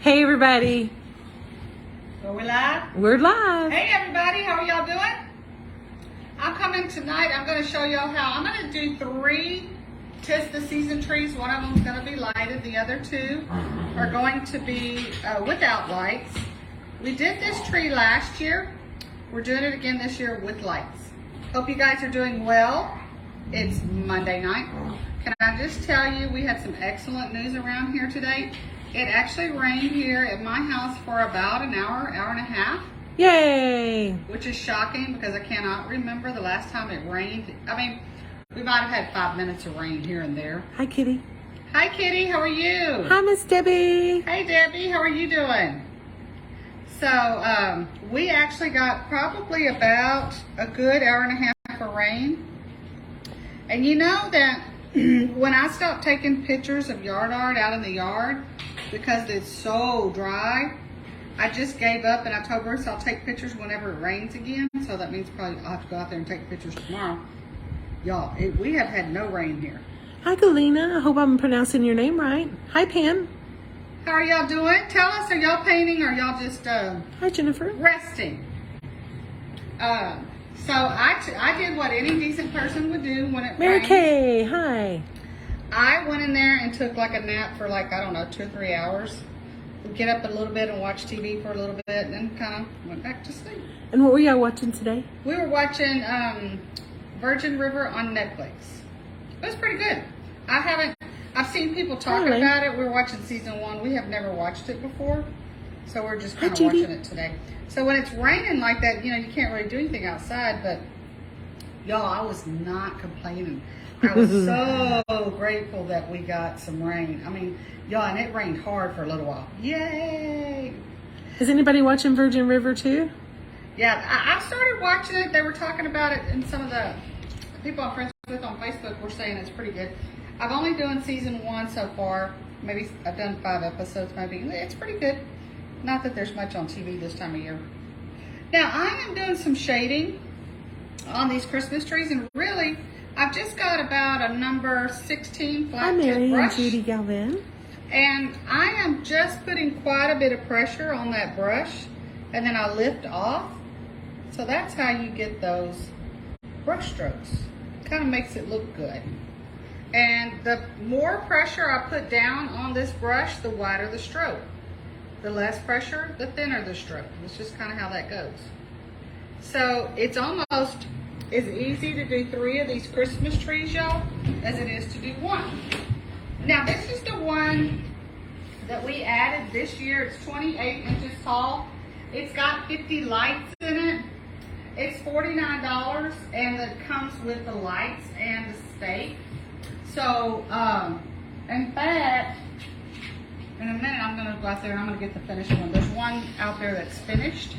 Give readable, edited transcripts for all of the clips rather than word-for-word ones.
Hey everybody. Are we live? We're live. Hey everybody, how are y'all doing? I'm coming tonight. I'm going to show y'all how. I'm going to do 3 Tis the Season trees. One of them is going to be lighted. The other 2 are going to be without lights. We did this tree last year. We're doing it again this year with lights. Hope you guys are doing well. It's Monday night. Can I just tell you, we had some excellent news around here today. It actually rained here at my house for about an hour, hour and a half. Yay! Which is shocking because I cannot remember the last time it rained. I mean, we might have had 5 minutes of rain here and there. Hi Kitty. Hi Kitty, how are you? Hi Miss Debbie. Hey Debbie, how are you doing? So, we actually got probably about a good hour and a half of rain. And you know that when I stopped taking pictures of yard art out in the yard because it's so dry, I just gave up and I told Bruce I'll take pictures whenever it rains again. So that means probably I'll have to go out there and take pictures tomorrow. Y'all, we have had no rain here. Hi Galena. I hope I'm pronouncing your name right. Hi Pam. How are y'all doing? Tell us, are y'all painting or y'all just Hi Jennifer. resting? So I did what any decent person would do when it Mary rains. Kay. Hi. I went in there and took like a nap for like, I don't know, 2 or 3 hours. We'd get up a little bit and watch TV for a little bit and then kind of went back to sleep. And what were y'all watching today? We were watching Virgin River on Netflix. It was pretty good. I've seen people talking Really? about it. We were watching season 1. We have never watched it before. So we're just kind of Hi, Judy. watching it today. So when it's raining like that, you know, you can't really do anything outside, but y'all, I was not complaining. I was so grateful that we got some rain. I mean, y'all, and it rained hard for a little while. Yay! Is anybody watching Virgin River too? Yeah, I started watching it. They were talking about it, and some of the people I'm friends with on Facebook were saying it's pretty good. I've only done season 1 so far. Maybe I've done 5 episodes, maybe. It's pretty good. Not that there's much on TV this time of year. Now, I am doing some shading on these Christmas trees, and really, I've just got about a number 16 Hi flat Mary tip and brush. Judy Galvin. And I am just putting quite a bit of pressure on that brush, and then I lift off. So that's how you get those brush strokes. Kind of makes it look good. And the more pressure I put down on this brush, the wider the stroke. The less pressure, the thinner the stroke. That's just kind of how that goes. So it's almost as easy to do 3 of these Christmas trees, y'all, as it is to do 1. Now this is the one that we added this year. It's 28 inches tall. It's got 50 lights in it. It's $49, and it comes with the lights and the stake. So, in fact, in a minute I'm going to go out there and I'm going to get the finished one. There's one out there that's finished.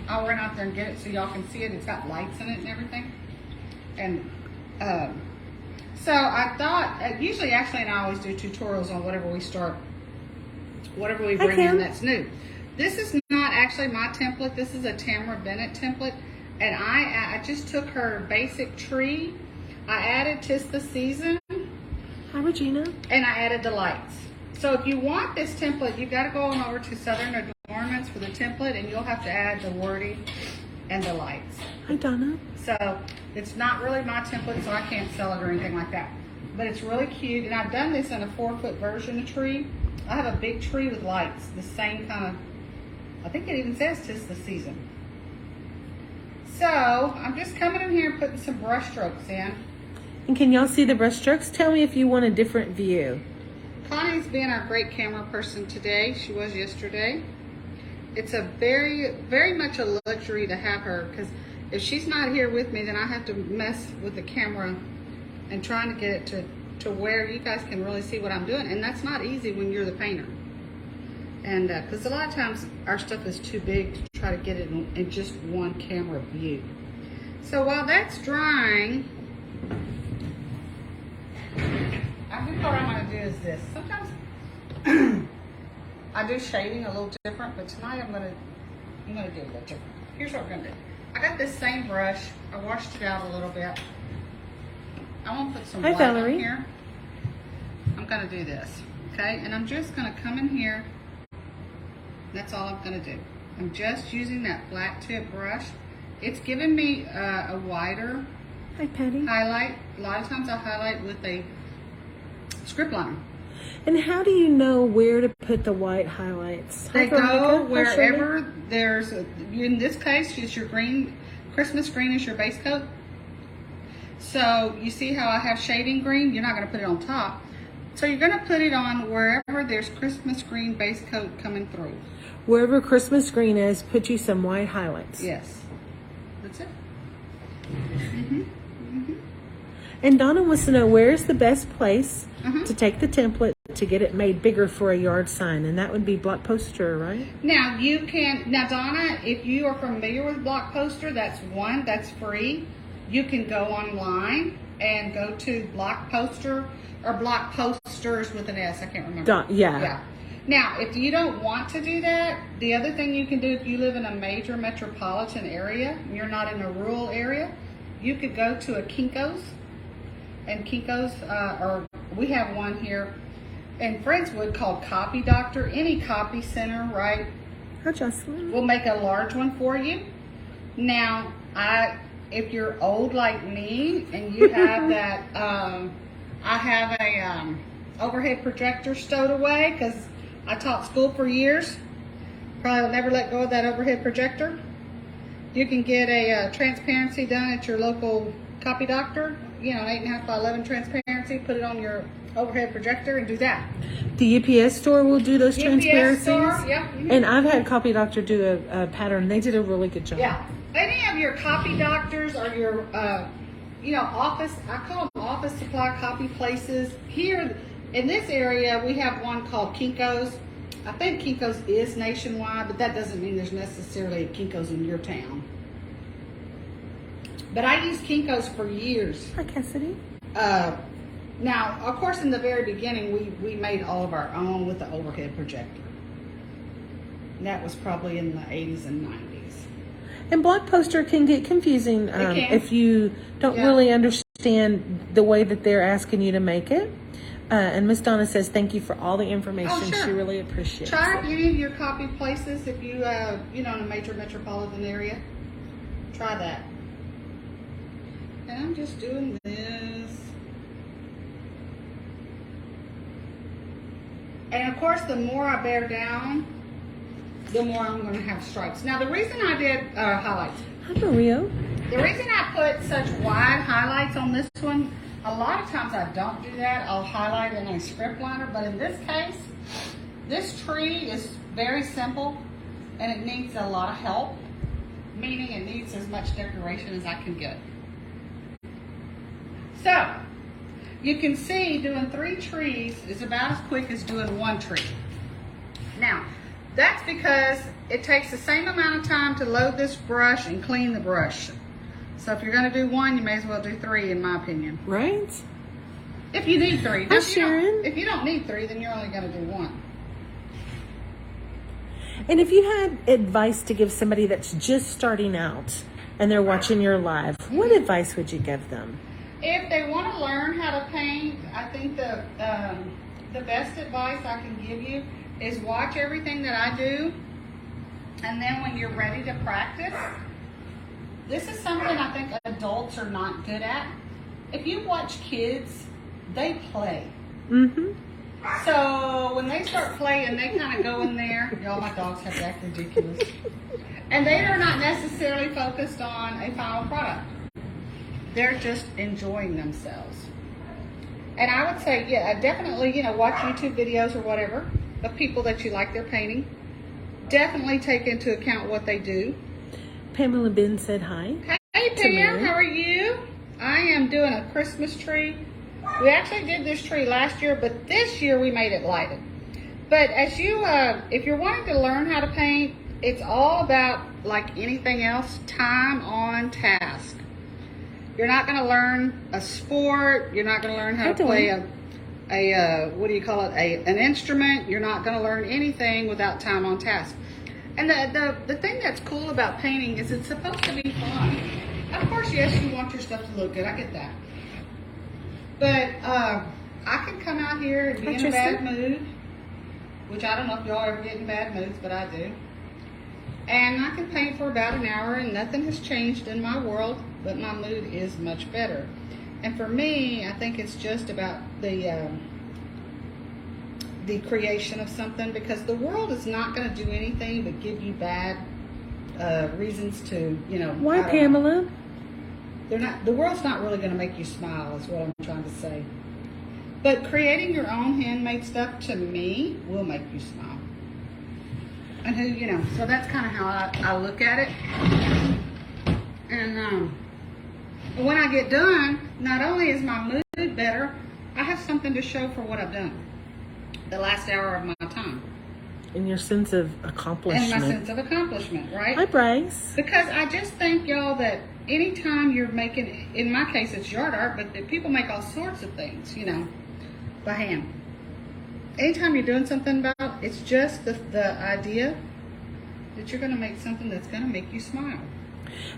I'll run out there and get it so y'all can see it. It's got lights in it and everything. And so I thought, usually Ashley and I always do tutorials on whatever we start, whatever we bring in that's new. This is not actually my template. This is a Tamara Bennett template. And I just took her basic tree. I added Tis the Season. Hi Regina. And I added the lights. So if you want this template, you got to go on over to Southern Adornments for the template, and you'll have to add the wording and the lights. Hi Donna. So it's not really my template, so I can't sell it or anything like that. But it's really cute, and I've done this in a 4-foot version of tree. I have a big tree with lights, the same kind of, I think it even says Tis the Season. So I'm just coming in here and putting some brush strokes in. And can y'all see the brush strokes? Tell me if you want a different view. Connie's being our great camera person today. She was yesterday. It's a very, very much a luxury to have her, because if she's not here with me, then I have to mess with the camera and trying to get it to where you guys can really see what I'm doing. And that's not easy when you're the painter. And because a lot of times our stuff is too big to try to get it in just one camera view. So while that's drying, I think what I'm going to do is this. Sometimes I do shading a little different, but tonight I'm going to do a little different. Here's what we're going to do. I got this same brush. I washed it out a little bit. I'm going to put some white Valerie. in here. I'm going to do this, okay? And I'm just going to come in here That's all I'm going to do. I'm just using that flat tip brush. It's giving me a wider Hi, Patty. highlight. A lot of times I highlight with a script liner. And how do you know where to put the white highlights? They Hi, Veronica. go Hi, Shirley. wherever there's, in this case, it's your green, Christmas green is your base coat. So you see how I have shaving green? You're not going to put it on top. So you're going to put it on wherever there's Christmas green base coat coming through. Wherever Christmas green is, put you some white highlights. Yes. That's it. And Donna wants to know, where's the best place Uh-huh. to take the template to get it made bigger for a yard sign? And that would be block poster, right? Now you can, now Donna, if you are familiar with block poster, that's free. You can go online and go to block poster or block posters with an S. I can't remember. Yeah. Now, if you don't want to do that, the other thing you can do if you live in a major metropolitan area, and you're not in a rural area, you could go to a Kinko's. And Kinko's, or we have one here in Friendswood called Copy Doctor. Any copy center, right, Hi, Jocelyn. will make a large one for you. Now, if you're old like me and you have that, I have a overhead projector stowed away because I taught school for years. Probably will never let go of that overhead projector. You can get a transparency done at your local Copy Doctor. You know, 8.5 by 11 transparency. Put it on your overhead projector and do that. The UPS store will do those UPS transparencies. store, yeah. And I've had Copy Doctor do a pattern. They did a really good job. Yeah. Any of your copy doctors or your, office, I call them office supply copy places. Here in this area, we have one called Kinko's. I think Kinko's is nationwide, but that doesn't mean there's necessarily a Kinko's in your town. But I used Kinko's for years. Hi, Cassidy. Now, of course, in the very beginning, we made all of our own with the overhead projector. And that was probably in the 80s and 90s. And block poster can get confusing if you don't really understand the way that they're asking you to make it. And Miss Donna says, thank you for all the information. Oh, sure. She really appreciates Try it. any of your copy places if you, in a major metropolitan area. Try that. And I'm just doing this. And of course, the more I bear down, the more I'm going to have stripes. Now, the reason I did highlights. Hi, Mario. The reason I put such wide highlights on this one, a lot of times I don't do that. I'll highlight in a script liner, but in this case, this tree is very simple and it needs a lot of help, meaning it needs as much decoration as I can get. So, you can see doing 3 trees is about as quick as doing 1 tree. Now, that's because it takes the same amount of time to load this brush and clean the brush. So if you're going to do 1, you may as well do 3, in my opinion. Right? If you need 3. Hi, Sharon. If you don't need 3, then you're only going to do 1. And if you had advice to give somebody that's just starting out and they're watching your live, what advice would you give them? If they want to learn how to paint, I think the best advice I can give you is watch everything that I do, and then when you're ready to practice, this is something I think adults are not good at. If you watch kids, they play. Mm-hmm. So when they start playing, they kind of go in there. Y'all, my dogs have to act ridiculous. And they are not necessarily focused on a final product. They're just enjoying themselves. And I would say, yeah, definitely, watch YouTube videos or whatever of people that you like their painting. Definitely take into account what they do. Pamela Ben said hi. Hey Pam, how are you? I am doing a Christmas tree. We actually did this tree last year, but this year we made it lighted. But as you, if you're wanting to learn how to paint, it's all about, like anything else, time on task. You're not going to learn a sport. You're not going to learn how to play an instrument. You're not going to learn anything without time on task. And the thing that's cool about painting is it's supposed to be fun. Of course, yes, you want your stuff to look good. I get that. But I can come out here and be in a bad mood which I don't know if y'all ever get in bad moods, but I do. And I can paint for about an hour and nothing has changed in my world, but my mood is much better. And for me, I think it's just about the creation of something, because the world is not going to do anything but give you bad reasons to, you know. Why, Pamela? They're not. The world's not really going to make you smile, is what I'm trying to say. But creating your own handmade stuff, to me, will make you smile. And who, you know, so that's kind of how I look at it. And when I get done, not only is my mood better, I have something to show for what I've done the last hour of my time. And your sense of accomplishment. And my sense of accomplishment, right? Hi, Bryce. Because I just think, y'all, that anytime you're making, in my case, it's yard art, but people make all sorts of things, you know, by hand. Anytime you're doing something about, it's just the idea that you're going to make something that's going to make you smile.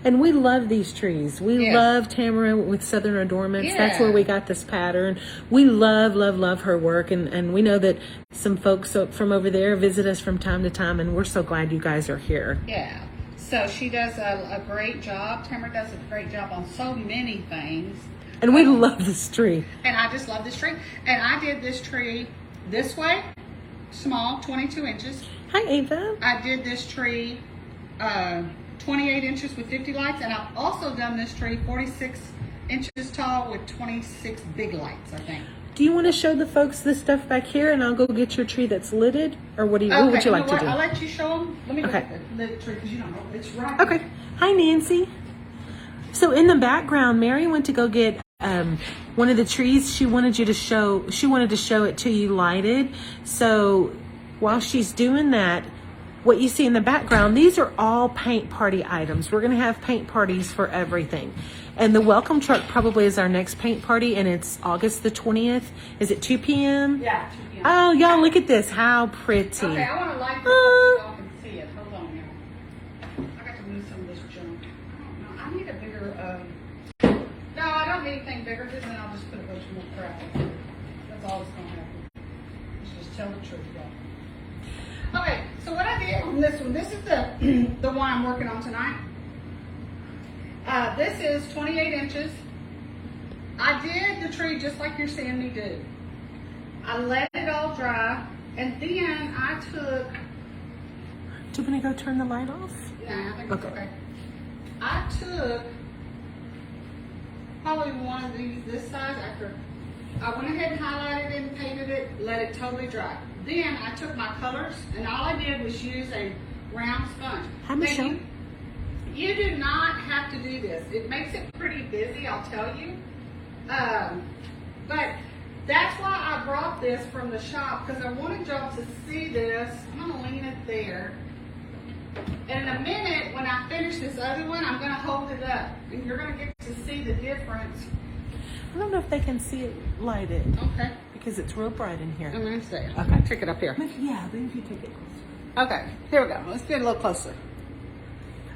And we love these trees. We love Tamara with Southern Adornments. Yeah. That's where we got this pattern. We love, love, love her work. And we know that some folks from over there visit us from time to time. And we're so glad you guys are here. Yeah. So she does a great job. Tamara does a great job on so many things. And we love this tree. And I just love this tree. And I did this tree this way, small, 22 inches. Hi, Ava. I did this tree 28 inches with 50 lights, and I've also done this tree 46 inches tall with 26 big lights, I think. Do you want to show the folks this stuff back here, and I'll go get your tree that's lidded? Or what do you? What would you like to do? I'll let you show them. Let me go Okay. get the tree, because you don't know. It's right Okay. here. Hi, Nancy. So in the background, Mary went to go get one of the trees. She wanted to show it to you lighted. So while she's doing that, what you see in the background, these are all paint party items. We're going to have paint parties for everything. And the welcome truck probably is our next paint party, and it's August the 20th. Is it 2 p.m.? Yeah, 2 p.m. Oh, y'all, look at this. How pretty. Okay, I want to light this up so y'all can see it. Hold on here. I got to move some of this junk. I don't know. I need a bigger, no, I don't need anything bigger, because then I'll just put a bunch more crap in here. That's all that's going to happen. Let's just tell the truth, y'all. Okay, so what I did on this one, this is the one I'm working on tonight. This is 28 inches. I did the tree just like you're seeing me do. I let it all dry, and then I took... Do you want to go turn the light off? Nah, I think it's okay. I took probably one of these this size after I went ahead and highlighted it and painted it, let it totally dry. Then I took my colors, and all I did was use a round sponge. Hi, Michelle. You do not have to do this. It makes it pretty busy, I'll tell you. But that's why I brought this from the shop, because I wanted y'all to see this. I'm going to lean it there. And in a minute, when I finish this other one, I'm going to hold it up, and you're going to get to see the difference. I don't know if they can see it lighted. Okay. Because it's real bright in here. I'm going to see. Okay. Take it up here. Yeah, then if you take it closer. Okay, here we go. Let's get a little closer.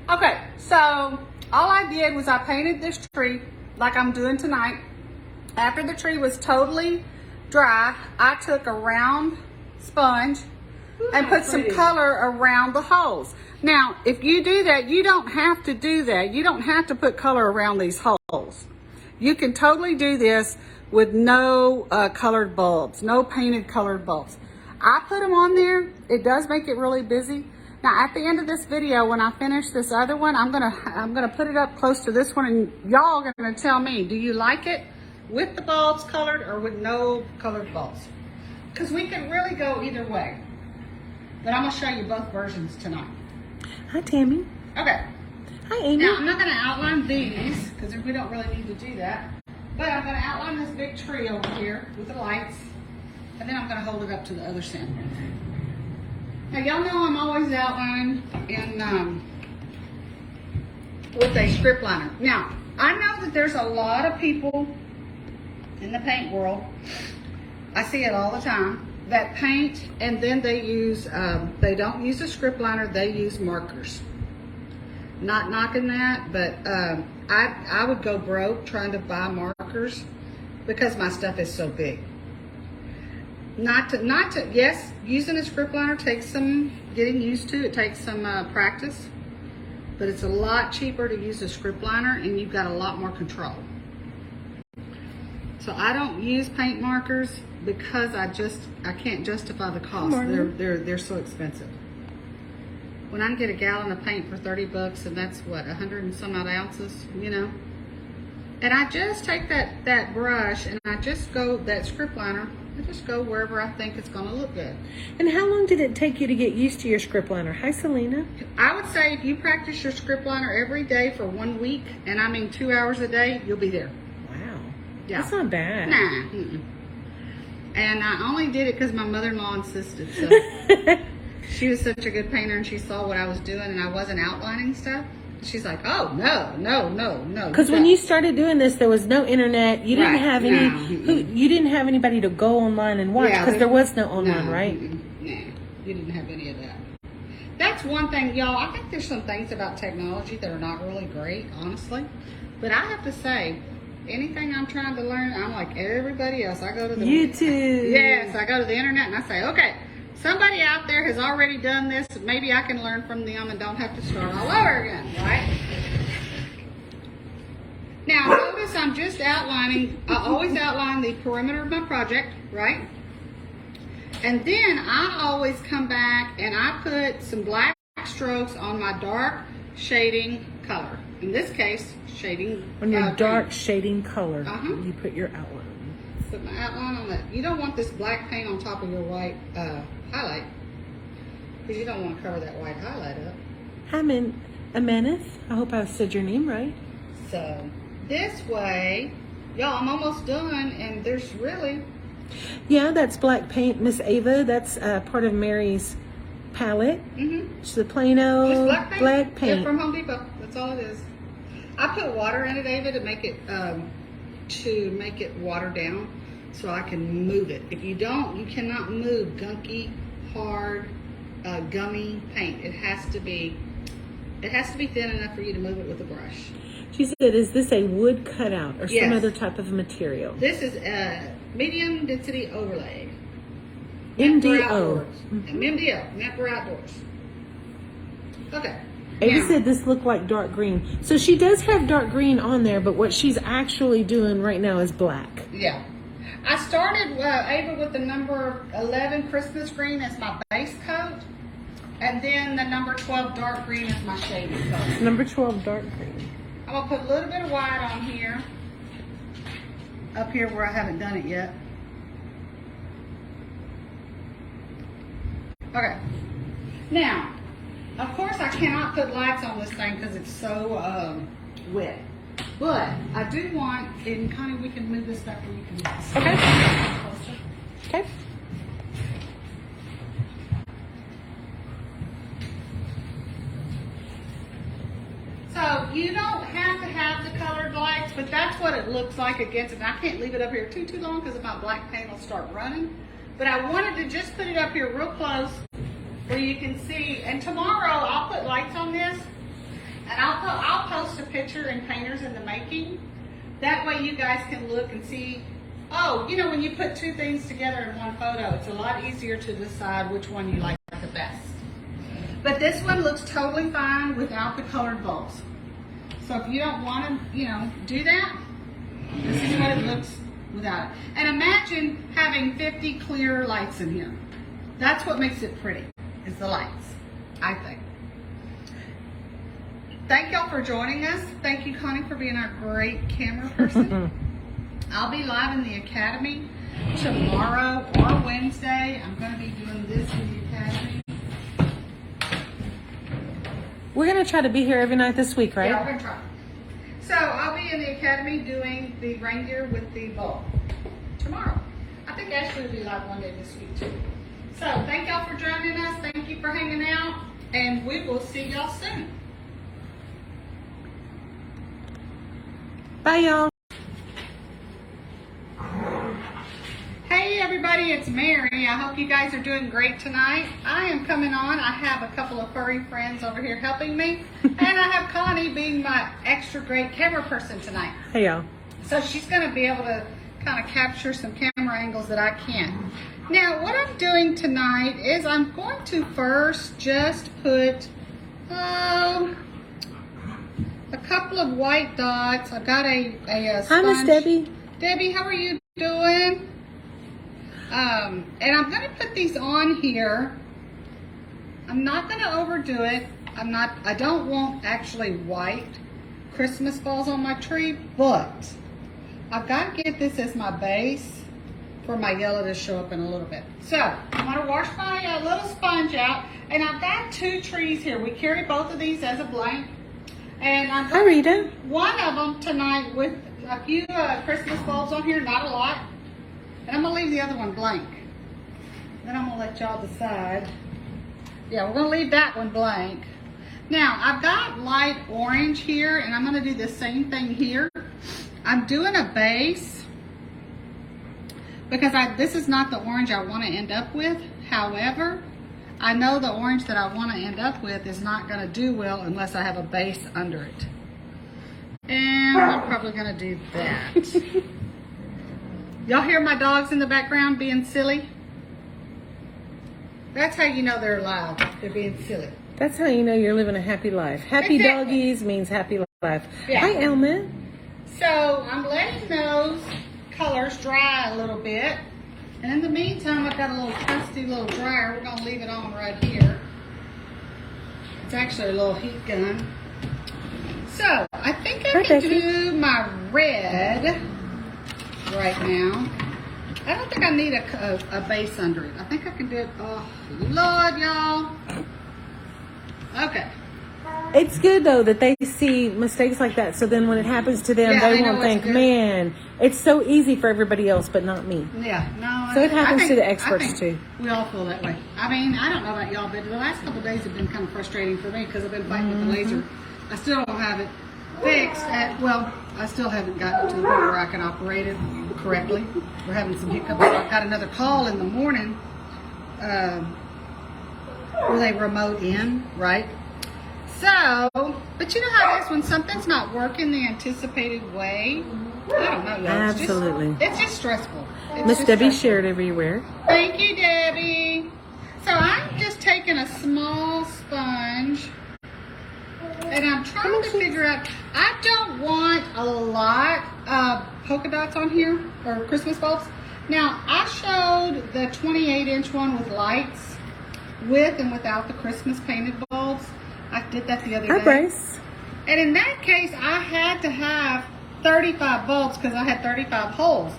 Okay, so all I did was I painted this tree like I'm doing tonight. After the tree was totally dry, I took a round sponge and put some color around the holes. Now, if you do that, you don't have to do that. You don't have to put color around these holes. You can totally do this with no colored bulbs, no painted colored bulbs. I put them on there. It does make it really busy. Now, at the end of this video, when I finish this other one, I'm gonna put it up close to this one, and y'all are gonna tell me, do you like it with the bulbs colored or with no colored bulbs? Because we can really go either way. But I'm gonna show you both versions tonight. Hi, Tammy. Okay. Hi, Amy. Now, I'm not gonna outline these, because we don't really need to do that. But I'm gonna outline this big tree over here with the lights, and then I'm gonna hold it up to the other center. Now, y'all know I'm always outlining in with a strip liner. Now, I know that there's a lot of people in the paint world, I see it all the time, that paint and then they use, they don't use a strip liner, they use markers. Not knocking that, but I would go broke trying to buy markers because my stuff is so big. Yes, using a script liner takes some getting used to. It takes some practice, but it's a lot cheaper to use a script liner, and you've got a lot more control. So I don't use paint markers because I can't justify the cost. They're so expensive. When I can get a gallon of paint for 30 bucks, and that's what, 100 and some odd ounces, you know. And I just take that brush and I just go, that script liner, I just go wherever I think it's gonna look good. And how long did it take you to get used to your script liner? Hi, Selena. I would say if you practice your script liner every day for 1 week, and I mean 2 hours a day, you'll be there. Wow. Yeah. That's not bad. Nah. Mm-mm. And I only did it because my mother-in-law insisted. So she was such a good painter, and she saw what I was doing, and I wasn't outlining stuff. She's like, oh, no. Because when you started doing this, there was no internet. You didn't have any. You didn't have anybody to go online and watch because there was no online, right? Nah, you didn't have any of that. That's one thing, y'all. I think there's some things about technology that are not really great, honestly. But I have to say, anything I'm trying to learn, I'm like everybody else. I go to the YouTube. Yes, I go to the internet and I say, okay, somebody out there has already done this. Maybe I can learn from them and don't have to start all over again, right? Now, notice I'm just outlining. I always outline the perimeter of my project, right? And then I always come back and I put some black strokes on my dark shading color. In this case, shading. On your dark shading color, Uh-huh. you put your outline. Put my outline on that. You don't want this black paint on top of your white highlight, because you don't want to cover that white highlight up. Hi, Amanith. I hope I said your name right. So this way, y'all, I'm almost done, and there's really... Yeah, that's black paint, Miss Ava. That's part of Mary's palette. Mm-hmm. It's the plain old Just black paint. Yeah, from Home Depot. That's all it is. I put water in it, Ava, to make it water down, so I can move it. If you don't, you cannot move gunky, hard, gummy paint. It has to be thin enough for you to move it with a brush. She said, is this a wood cutout or Yes. some other type of material? This is a medium density overlay. MDO. MDO, meant for outdoors. Okay. Ava Now, said this looked like dark green. So she does have dark green on there, but what she's actually doing right now is black. yeah. I started, Ava, with the number 11 Christmas green as my base coat. And then the number 12 dark green is my shading coat. Number 12, dark green. I'm going to put a little bit of white on here. Up here where I haven't done it yet. Okay. Now, of course I cannot put lights on this thing because it's so wet. But I do want, and Connie, we can move this back where you can move this. Okay. Okay. So you don't have to have the colored lights, but that's what it looks like against it. And I can't leave it up here too long because my black paint will start running. But I wanted to just put it up here real close where you can see. And tomorrow I'll put lights on this, and I'll post a picture in Painters in the Making. That way you guys can look and see. Oh, you know, when you put two things together in one photo, it's a lot easier to decide which one you like the best. But this one looks totally fine without the colored bulbs. So if you don't want to, you know, do that, this is what it looks without it. And imagine having 50 clear lights in here. That's what makes it pretty, is the lights, I think. Thank y'all for joining us. Thank you, Connie, for being our great camera person. I'll be live in the Academy tomorrow or Wednesday. I'm going to be doing this in the Academy. We're going to try to be here every night this week, right? Yeah, we're going to try. So I'll be in the Academy doing the reindeer with the bulb tomorrow. I think Ashley will be live one day this week too. So thank y'all for joining us. Thank you for hanging out. And we will see y'all soon. Bye, y'all. Hey everybody, it's Mary. I hope you guys are doing great tonight. I am coming on. I have a couple of furry friends over here helping me. And I have Connie being my extra great camera person tonight. Hey, y'all. So she's going to be able to kind of capture some camera angles that I can't. Now, what I'm doing tonight is I'm going to first just put a couple of white dots. I've got a sponge. Hi, Miss Debbie. Debbie, how are you doing? And I'm going to put these on here. I'm not going to overdo it. I don't want actually white Christmas balls on my tree, but I've got to get this as my base for my yellow to show up in a little bit. So I'm going to wash my little sponge out, and I've got 2 trees here. We carry both of these as a blank, and I'm going to do one of them tonight with a few Christmas bulbs on here, not a lot, and I'm going to leave the other one blank. Then I'm going to let y'all decide. Yeah, we're going to leave that one blank. Now, I've got light orange here, and I'm going to do the same thing here. I'm doing a base because this is not the orange I want to end up with. However, I know the orange that I want to end up with is not going to do well unless I have a base under it. And I'm probably going to do that. Y'all hear my dogs in the background being silly? That's how you know they're loud. They're being silly. That's how you know you're living a happy life. Happy doggies means happy life. Yeah. Hi, Elma. So I'm letting those colors dry a little bit. And in the meantime, I've got a little trusty little dryer. We're going to leave it on right here. It's actually a little heat gun. So I think I can do my red right now. I don't think I need a base under it. I think I can do it. Oh, Lord, y'all. Okay. It's good, though, that they see mistakes like that. So then when it happens to them, they won't think, man, it's so easy for everybody else, but not me. Yeah. No. So it happens to the experts, too. We all feel that way. I mean, I don't know about y'all, but the last couple of days have been kind of frustrating for me because I've been fighting with the laser. I still don't have it fixed. Well, I still haven't gotten to the point where I can operate it correctly. We're having some hiccups. I've got another call in the morning where they remote in, right? So, but you know how it is when something's not working the anticipated way? I don't know, y'all. Absolutely. It's just stressful. Miss Debbie shared everywhere. Thank you, Debbie. So I'm just taking a small sponge and I'm trying to figure out, I don't want a lot of polka dots on here, or Christmas bulbs. Now, I showed the 28-inch one with lights, with and without the Christmas painted bulbs. I did that the other day. Hi, Bryce. And in that case, I had to have 35 bulbs because I had 35 holes.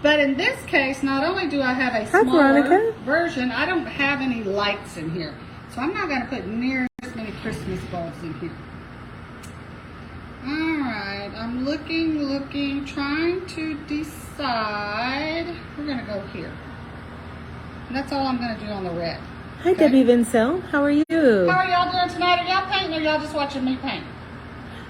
But in this case, not only do I have a smaller version, I don't have any lights in here. So I'm not going to put near as many Christmas bulbs in here. Alright, I'm looking, trying to decide. We're going to go here. And that's all I'm going to do on the red. Hi, okay? Debbie Vincel. How are you? How are y'all doing tonight? Are y'all painting or y'all just watching me paint?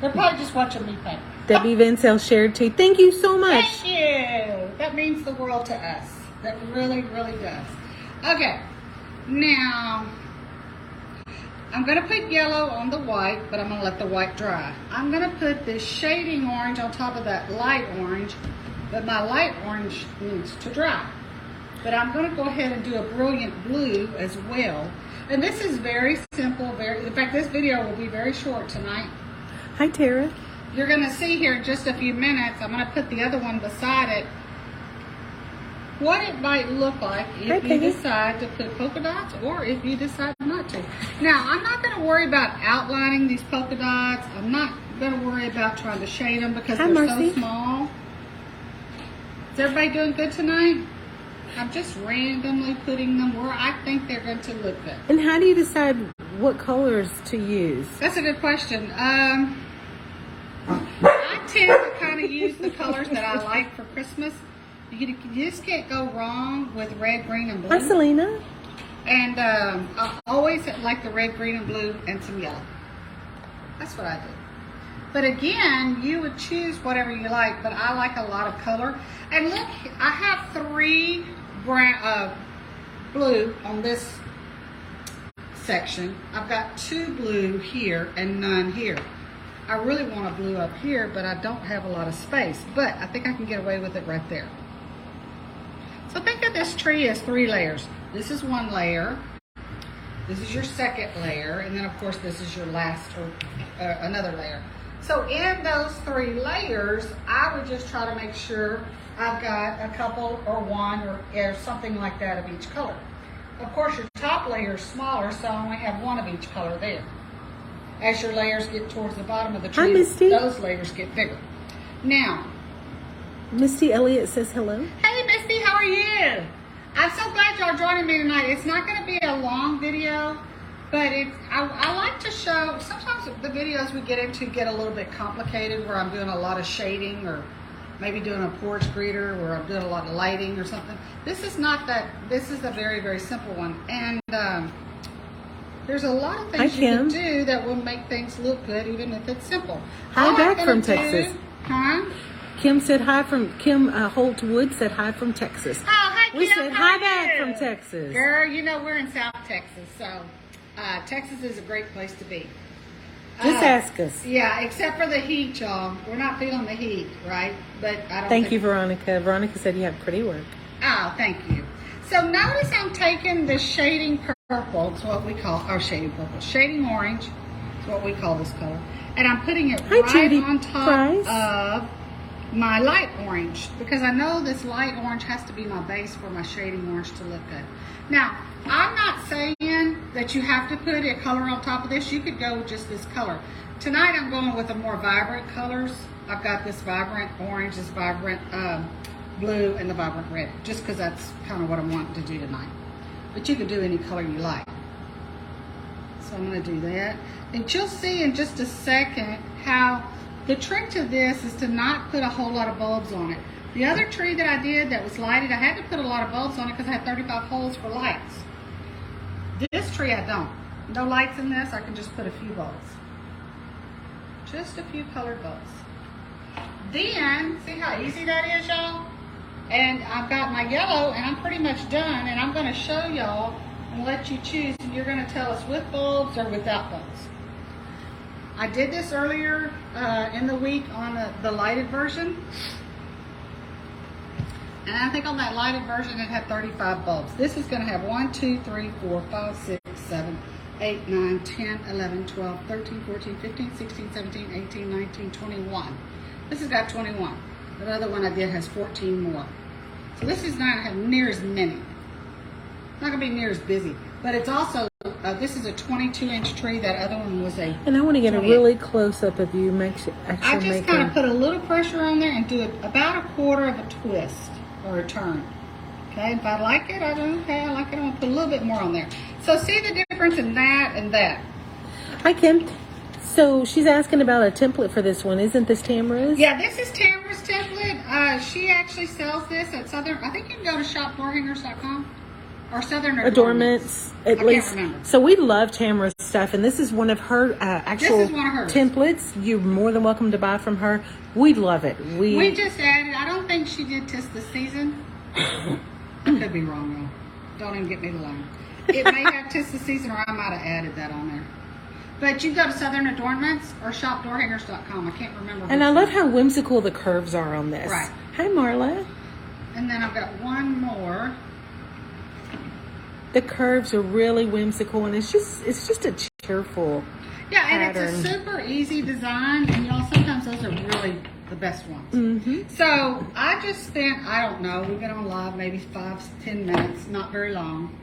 They're probably just watching me paint. Debbie Vincel shared too. Thank you so much. Thank you. That means the world to us. That really, really does. Okay. Now, I'm going to put yellow on the white, but I'm going to let the white dry. I'm going to put this shading orange on top of that light orange, but my light orange needs to dry. But I'm going to go ahead and do a brilliant blue as well. And this is very simple. In fact, this video will be very short tonight. Hi, Tara. You're going to see here in just a few minutes, I'm going to put the other one beside it, what it might look like if you decide to put polka dots or if you decide not to. Now, I'm not going to worry about outlining these polka dots. I'm not going to worry about trying to shade them because they're so small. Is everybody doing good tonight? I'm just randomly putting them where I think they're going to look good. And how do you decide what colors to use? That's a good question. I tend to kind of use the colors that I like for Christmas. You just can't go wrong with red, green, and blue. Hi, Selena. And I always like the red, green, and blue and some yellow. That's what I do. But again, you would choose whatever you like, but I like a lot of color. And look, I have 3 blue on this section. I've got 2 blue here and none here. I really want a blue up here, but I don't have a lot of space. But I think I can get away with it right there. this tree is 3 layers. This is 1 layer. This is your second layer, and then of course this is your last or another layer. So in those 3 layers, I would just try to make sure I've got a couple or 1 or something like that of each color. Of course your top layer is smaller, so I only have 1 of each color there. As your layers get towards the bottom of the tree, those layers get bigger. Now, Misty Elliott says hello. hey Misty, how are you? I'm so glad y'all joining me tonight. It's not going to be a long video, but I like to show, sometimes the videos we get into get a little bit complicated where I'm doing a lot of shading or maybe doing a porch greeter where I'm doing a lot of lighting or something. This is not that, this is a very, very simple one. And there's a lot of things you can do that will make things look good even if it's simple. Hi back from Texas. Huh? Kim said hi from, Kim Holt Wood said hi from Texas. Oh, hi Kim. We said hi back from Texas. Girl, you know we're in South Texas, so Texas is a great place to be. Just ask us. Yeah, except for the heat, y'all. We're not feeling the heat, right? But I don't Thank you, Veronica. Veronica said you have pretty work. Oh, thank you. So notice I'm taking the shading purple, it's what we call, or shading purple, shading orange is what we call this color. And I'm putting it on top of my light orange because I know this light orange has to be my base for my shading orange to look good. Now, I'm not saying that you have to put a color on top of this. You could go with just this color. Tonight I'm going with the more vibrant colors. I've got this vibrant orange, this vibrant blue, and the vibrant red, just because that's kind of what I'm wanting to do tonight. But you can do any color you like. So I'm going to do that. And you'll see in just a second how the trick to this is to not put a whole lot of bulbs on it. The other tree that I did that was lighted, I had to put a lot of bulbs on it because I had 35 holes for lights. This tree I don't. No lights in this, I can just put a few bulbs. Just a few colored bulbs. Then, see how easy that is, y'all? And I've got my yellow and I'm pretty much done, and I'm going to show y'all and let you choose, and you're going to tell us with bulbs or without bulbs. I did this earlier in the week on the lighted version. And I think on that lighted version it had 35 bulbs. This is going to have 1, 2, 3, 4, 5, 6, 7, 8, 9, 10, 11, 12, 13, 14, 15, 16, 17, 18, 19, 21. This has got 21. The other one I did has 14 more. So this is not have near as many. Not going to be near as busy. But it's also, this is a 22-inch tree. That other one was a And I want to get a really close-up of you. I just kind of put a little pressure on there and do it about a quarter of a twist or a turn. Okay, if I like it, I don't. Okay, I like it. I'm gonna put a little bit more on there. So see the difference in that and that. Hi, Kim. So she's asking about a template for this one. Isn't this Tamara's? Yeah, this is Tamara's template. She actually sells this at Southern. I think you can go to shopdoorhangers.com or Southern Adornments. At least. So we love Tamara's stuff, and this is one of her actual this is one of hers. templates. You're more than welcome to buy from her. We love it. We just added. I don't think she did tis the season. I could be wrong though. Don't even get me the line. It may have tis the season, or I might have added that on there. But you go to Southern Adornments or shopdoorhangers.com. I can't remember. And I love how whimsical the curves are on this. Right. Hi, Marla. And then I've got one more. The curves are really whimsical, and it's just a cheerful pattern. And it's a super easy design, and y'all, sometimes those are really the best ones. Mm-hmm. So I just spent, I don't know, we've been on live maybe 5-10 minutes, not very long.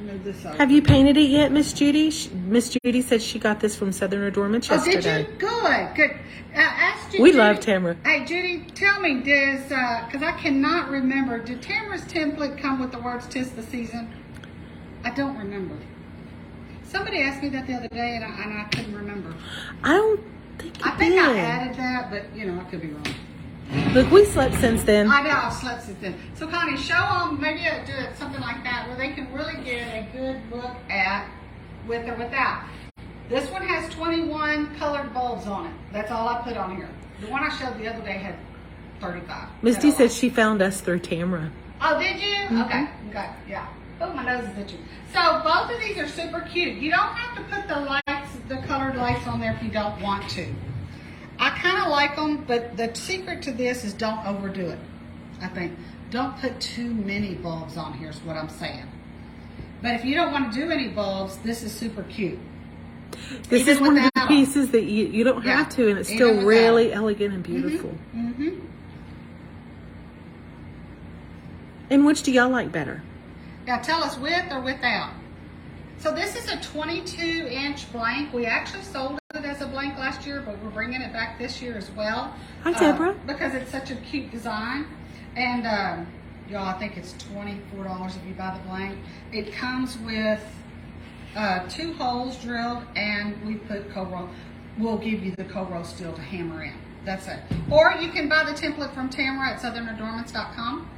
Move this over. Have you painted it yet, Miss Judy? Miss Judy said she got this from Southern Adornments yesterday. Oh, did you? Good. Ask Judy. We love Tamara. Hey, Judy, tell me, because I cannot remember, did Tamara's template come with the words "'tis the season"? I don't remember. Somebody asked me that the other day, and I couldn't remember. I don't think you I think did. I added that, but I could be wrong. Look, we slept since then. I know, I've slept since then. So Connie, show them, maybe do it something like that where they can really get a good look at with or without. This one has 21 colored bulbs on it. That's all I put on here. The one I showed the other day had 35. Misty said she found us through Tamara. Oh, did you? Mm-hmm. Okay, yeah. Oh, my nose is itching. So both of these are super cute. You don't have to put the lights, the colored lights on there if you don't want to. I kind of like them, but the secret to this is don't overdo it, I think. don't put too many bulbs on here is what I'm saying. But if you don't want to do any bulbs, this is super cute. This Even is one of the without pieces that you don't Yeah, have to, and it's even still without. really elegant and beautiful. Mm-hmm. And which do y'all like better? Now tell us with or without. So this is a 22-inch blank. We actually sold it as a blank last year, but we're bringing it back this year as well. Hi, Deborah. Because it's such a cute design. And y'all, I think it's $24 if you buy the blank. It comes with 2 holes drilled, and we put co-roll. We'll give you the co-roll steel to hammer in. That's it. Or you can buy the template from Tamara at southernadornments.com.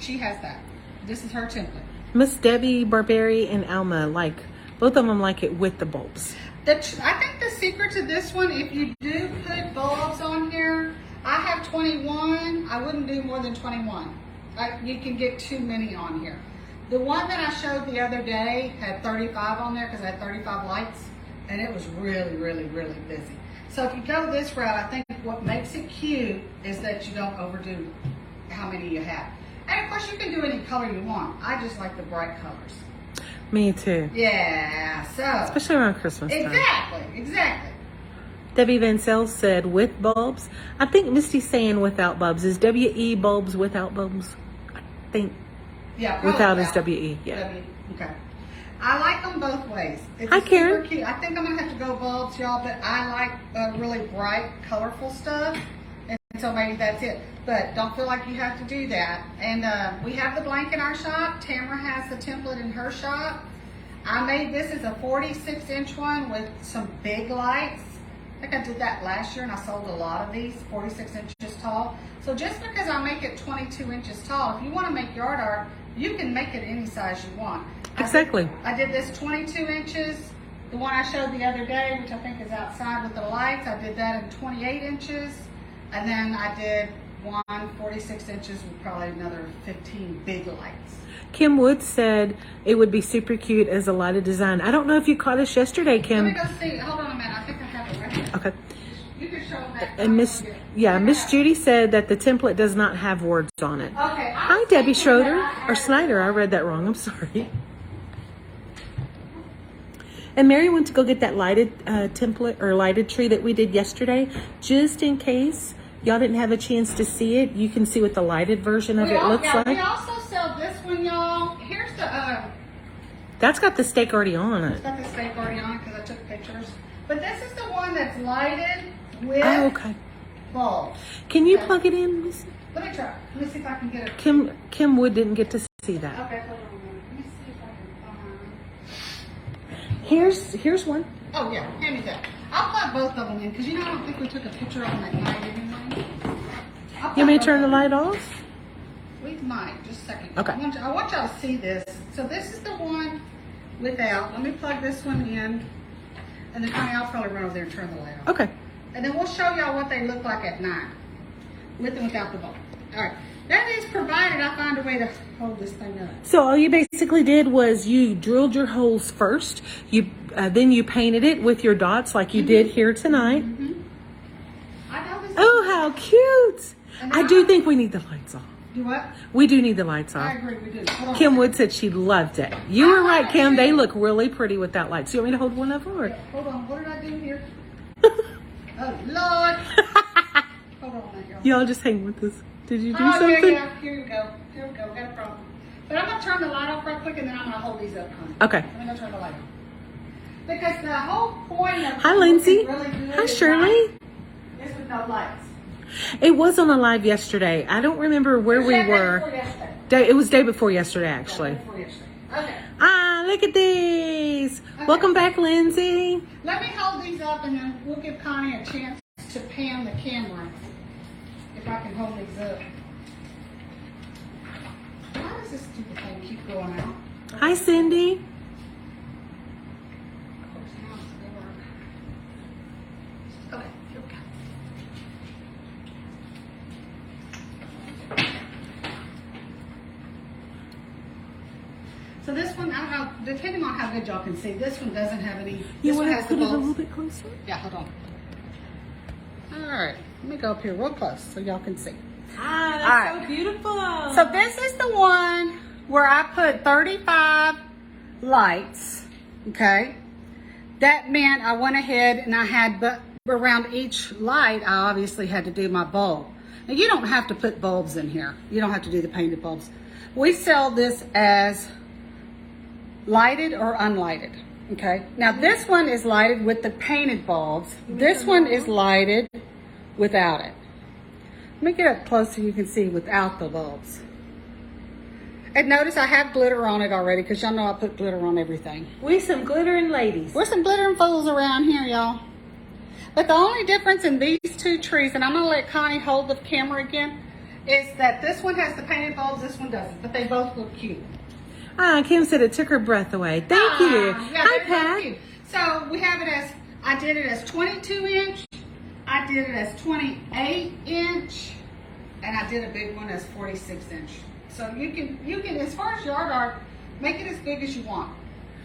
She has that. This is her template. Miss Debbie, Barberi, and Alma both of them like it with the bulbs. I think the secret to this one, if you do put bulbs on here, I have 21. I wouldn't do more than 21. You can get too many on here. The one that I showed the other day had 35 on there because I had 35 lights, and it was really, really, really busy. So if you go this route, I think what makes it cute is that you don't overdo how many you have. And of course, you can do any color you want. I just like the bright colors. Me too. Yeah, so. Especially around Christmas time. Exactly. Debbie Van Sel said with bulbs. I think Misty's saying without bulbs. Is WE bulbs without bulbs? I think Yeah, probably without is WE. Yeah. Okay. I like them both ways. It's Hi, super Karen. cute. I think I'm going to have to go bulbs, y'all, but I like really bright, colorful stuff. And so maybe that's it. But don't feel like you have to do that. And we have the blank in our shop. Tamara has the template in her shop. I made this as a 46-inch one with some big lights. I think I did that last year, and I sold a lot of these, 46 inches tall. So just because I make it 22 inches tall, if you want to make yard art, you can make it any size you want. Exactly. I did this 22 inches. The one I showed the other day, which I think is outside with the lights, I did that in 28 inches. And then I did one 46 inches with probably another 15 big lights. Kim Wood said it would be super cute as a lighted design. I don't know if you caught us yesterday, Kim. Let me go see. Hold on a minute. I think I have it right here. Okay. You can show them that. And Miss Judy said that the template does not have words on it. Okay. Hi, Debbie Schroeder or Snyder. I read that wrong. I'm sorry. And Mary went to go get that lighted template or lighted tree that we did yesterday, just in case y'all didn't have a chance to see it. You can see what the lighted version of it looks like. We also sell this one, y'all. Here's the. That's got the stake already on it. It's got the stake already on it because I took pictures. But this is the one that's lighted with bulbs. Can you plug it in, Miss? Let me try. Let me see if I can get it. Kim Wood didn't get to see that. Okay, hold on a minute. Let me see if I can find. Here's one. Oh yeah, hand me that. I'll plug both of them in because I don't think we took a picture of them at night anyway. You may turn the light off. We might, just a second. Okay. I want y'all to see this. So this is the one without. Let me plug this one in. And then I'll probably run over there and turn the light off. Okay. And then we'll show y'all what they look like at night. With and without the bulb. Alright. That is provided I find a way to hold this thing up. So all you basically did was you drilled your holes first. Then you painted it with your dots like you did here tonight. I know this. Oh, how cute! I do think we need the lights off. Do what? We do need the lights I off. agree, we do. Hold on a Kim second. Wood said she loved it. You were right, Kim. They look really pretty without lights. You want me to hold one of them? Or? Hold on, what did I do here? Oh, Lord. Hold on, y'all. Y'all just hang with us. Did you do Oh, something? yeah, here you go. Here we go, got a problem. But I'm going to turn the light off real quick and then I'm going to hold these up, honey. Okay. I'm going to turn the light off. Because the whole point of Hi, Lindsay. really good Hi, at Shirley. night is with no lights. It was on a live yesterday. I don't remember where we were. It was day before yesterday, actually. Okay. Ah, look at these. Okay. Welcome back, Lindsay. Let me hold these up and then we'll give Connie a chance to pan the camera. If I can hold these up. Why does this stupid thing keep going out? Hi, Cindy. Okay, here we go. So this one, I don't know, depending on how good y'all can see, this one doesn't have any. You This one want to has the put it a bulbs. little bit closer? Yeah, hold on. All right, let me go up here real close so y'all can see. Ah, that's All right. so beautiful. So this is the one where I put 35 lights, okay? That meant I went ahead and I had, but around each light, I obviously had to do my bulb. Now you don't have to put bulbs in here. You don't have to do the painted bulbs. We sell this as lighted or unlighted, okay? Now this one is lighted with the painted bulbs. This one is lighted without it. Let me get up close so you can see without the bulbs. And notice I have glitter on it already because y'all know I put glitter on everything. We some glittering ladies. We're some glittering fools around here, y'all. But the only difference in these two trees, and I'm going to let Connie hold the camera again, is that this one has the painted bulbs, this one doesn't. But they both look cute. Ah, Kim said it took her breath away. Thank you. Yeah, Hi, they're Pat. cute. So we have it as, I did it as 22 inch. I did it as 28 inch. And I did a big one as 46 inch. So you can, as far as yard art, make it as big as you want.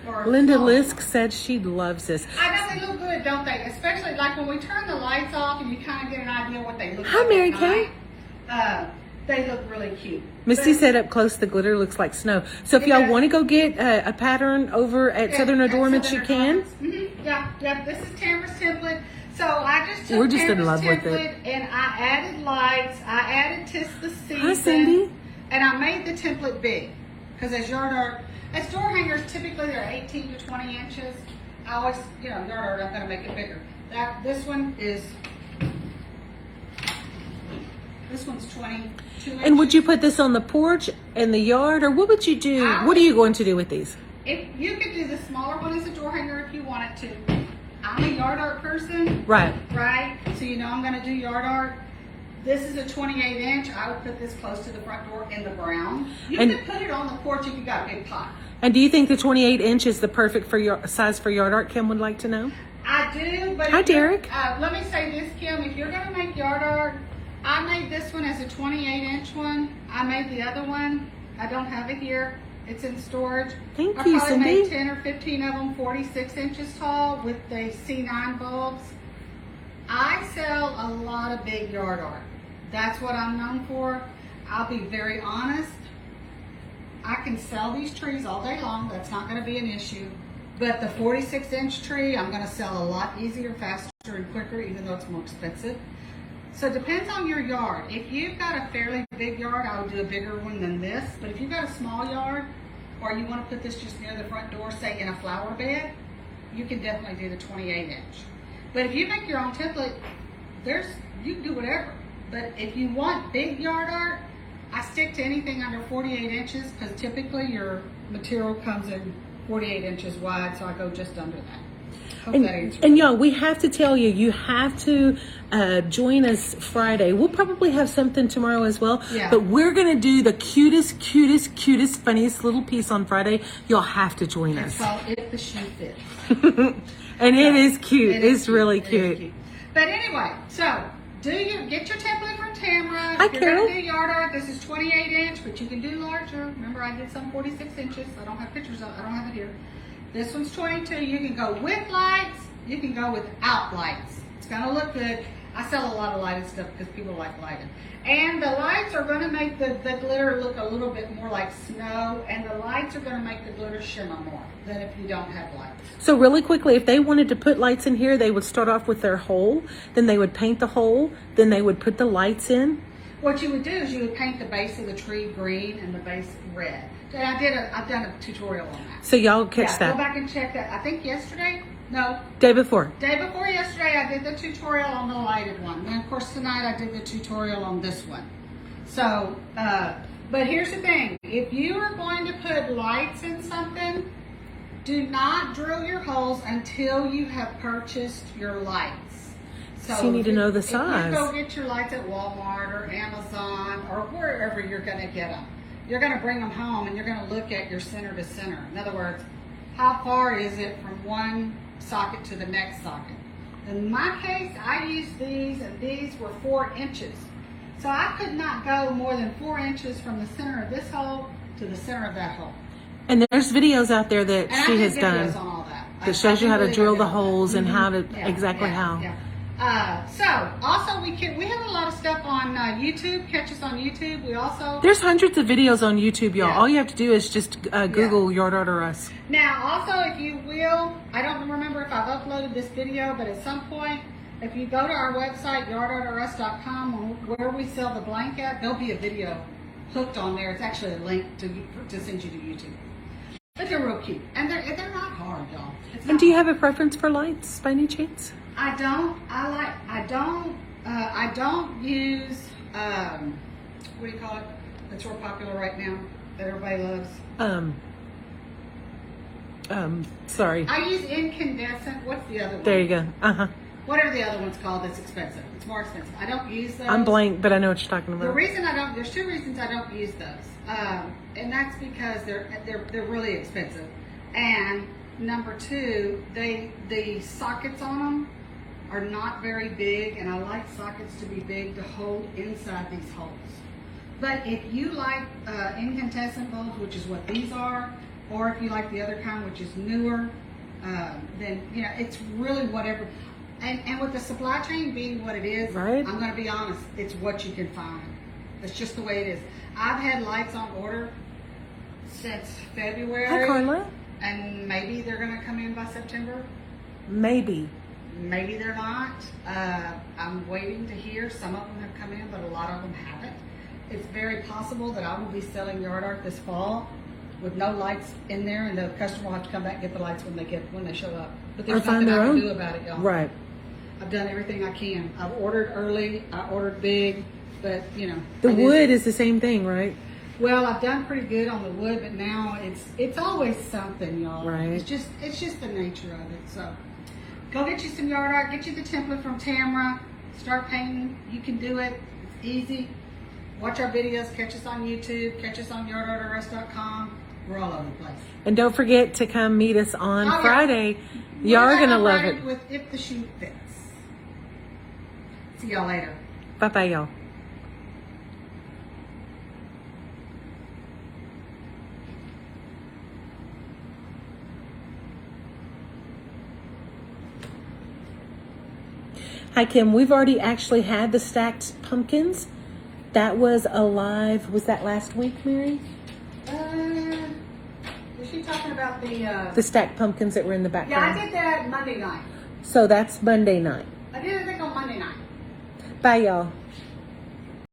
Or Linda small. Lisk said she loves this. I know they look good, don't they? Especially like when we turn the lights off and you kind of get an idea what they look Hi, like. Mary at Kay. night. They look really cute. Misty But- said up close the glitter looks like snow. So if It y'all does. want to go get a pattern over at Southern Adornments, you can. Yeah. This is Tamara's template. So I just took We're just in Tamara's love with it. template and I added lights. I added Tis the Season. Hi, Cindy. And I made the template big because as yard art, as door hangers, typically they're 18 to 20 inches. I always, yard art, I'm going to make it bigger. This one's 22 inches. And would you put this on the porch in the yard, or what would you do? What are you going to do with these? If you could do the smaller one as a door hanger if you wanted to. I'm a yard art person. Right. Right? So I'm going to do yard art. This is a 28 inch. I would put this close to the front door in the brown. You could put it on the porch if you got a big pot. And do you think the 28 inch is the perfect size for yard art? Kim would like to know. I do, but Hi, Derek. Let me say this, Kim. If you're going to make yard art, I made this one as a 28 inch one. I made the other one. I don't have it here. It's in storage. Thank I you, probably Cindy. made 10 or 15 of them, 46 inches tall with the C9 bulbs. I sell a lot of big yard art. That's what I'm known for. I'll be very honest. I can sell these trees all day long. That's not going to be an issue. But the 46 inch tree, I'm going to sell a lot easier, faster, and quicker, even though it's more expensive. So it depends on your yard. If you've got a fairly big yard, I would do a bigger one than this. But if you've got a small yard, or you want to put this just near the front door, say in a flower bed, you can definitely do the 28 inch. But if you make your own template, you can do whatever. But if you want big yard art, I stick to anything under 48 inches because typically your material comes in 48 inches wide, so I go just under that. Hope that answers. And y'all, we have to tell you, you have to join us Friday. We'll probably have something tomorrow as well. Yeah. But we're going to do the cutest, funniest little piece on Friday. You'll have to join It's us. called If the Shoe Fits. And it is cute. It's really It is cute. But anyway, so get your template from Tamara. Hi, If you're Carol. going to do yard art, this is 28 inch, but you can do larger. Remember, I did some 46 inches. I don't have pictures of it. I don't have it here. This one's 22. You can go with lights. You can go without lights. It's going to look good. I sell a lot of lighted stuff because people like lighted. And the lights are going to make the glitter look a little bit more like snow, and the lights are going to make the glitter shimmer more than if you don't have lights. So really quickly, if they wanted to put lights in here, they would start off with their hole, then they would paint the hole, then they would put the lights in. What you would do is you would paint the base of the tree green and the base red. And I've done a tutorial on that. So y'all catch Yeah, that. go back and check that. I think yesterday? No, Day before. day before yesterday I did the tutorial on the lighted one. And of course tonight I did the tutorial on this one. So, but here's the thing. If you are going to put lights in something, do not drill your holes until you have purchased your lights. So you need to know the If size. you go get your lights at Walmart or Amazon or wherever you're going to get them, you're going to bring them home and you're going to look at your center to center. In other words, how far is it from one socket to the next socket? In my case, I used these, and these were 4 inches. So I could not go more than 4 inches from the center of this hole to the center of that hole. And there's videos out there that And she I has did done videos on all that. that shows you how to really drill did the all that. holes and how to Yeah, exactly yeah, how. yeah. So also we have a lot of stuff on YouTube. Catch us on YouTube. We also There's hundreds of videos on YouTube, y'all. Yeah. All you have to do is just Google Yard Art or Us. now also if you will, I don't remember if I've uploaded this video, but at some point, if you go to our website yardartorus.com where we sell the blanket, there'll be a video hooked on there. It's actually a link to send you to YouTube. But they're real cute, and they're not hard, y'all. And do you have a preference for lights by any chance? I don't use what do you call it? That's real popular right now that everybody loves. Sorry. I use incandescent. What's the other one? There you go. What are the other ones called that's expensive? It's more expensive. I don't use those. I'm blank, but I know what you're talking The about. reason there's two reasons I don't use those, and that's because they're really expensive, and number two, the sockets on them are not very big, and I like sockets to be big to hold inside these holes. But if you like incandescent bulbs, which is what these are, or if you like the other kind, which is newer, then it's really whatever. And with the supply chain being what it is, right. I'm going to be honest, it's what you can find. It's just the way it is. I've had lights on order since February. Hi, Carla. And maybe they're going to come in by September. Maybe. Maybe they're not. I'm waiting to hear. Some of them have come in, but a lot of them haven't. It's very possible that I will be selling yard art this fall with no lights in there, and the customer will have to come back and get the lights when they show up. But there's find nothing their I can own. do about it, y'all. Right. I've done everything I can. I've ordered early. I ordered big, but The wood is the same thing, right? Well, I've done pretty good on the wood, but now it's always something, y'all. Right. It's just the nature of it. So, go get you some yard art. Get you the template from Tamara. Start painting. You can do it. It's easy. Watch our videos. Catch us on YouTube. Catch us on yardartorus.com. We're all over the place. And don't forget to come meet us on Oh, yeah. Friday. Y'all are gonna love it. With If the Shoe Fits. See y'all later. Bye bye, y'all. Hi, Kim. We've already actually had the stacked pumpkins. That was alive. Was that last week, Mary? Was she talking about The stacked pumpkins that were in the Yeah, background. I did that Monday night. So that's Monday night. I did it, I think, on Monday night. Bye, y'all.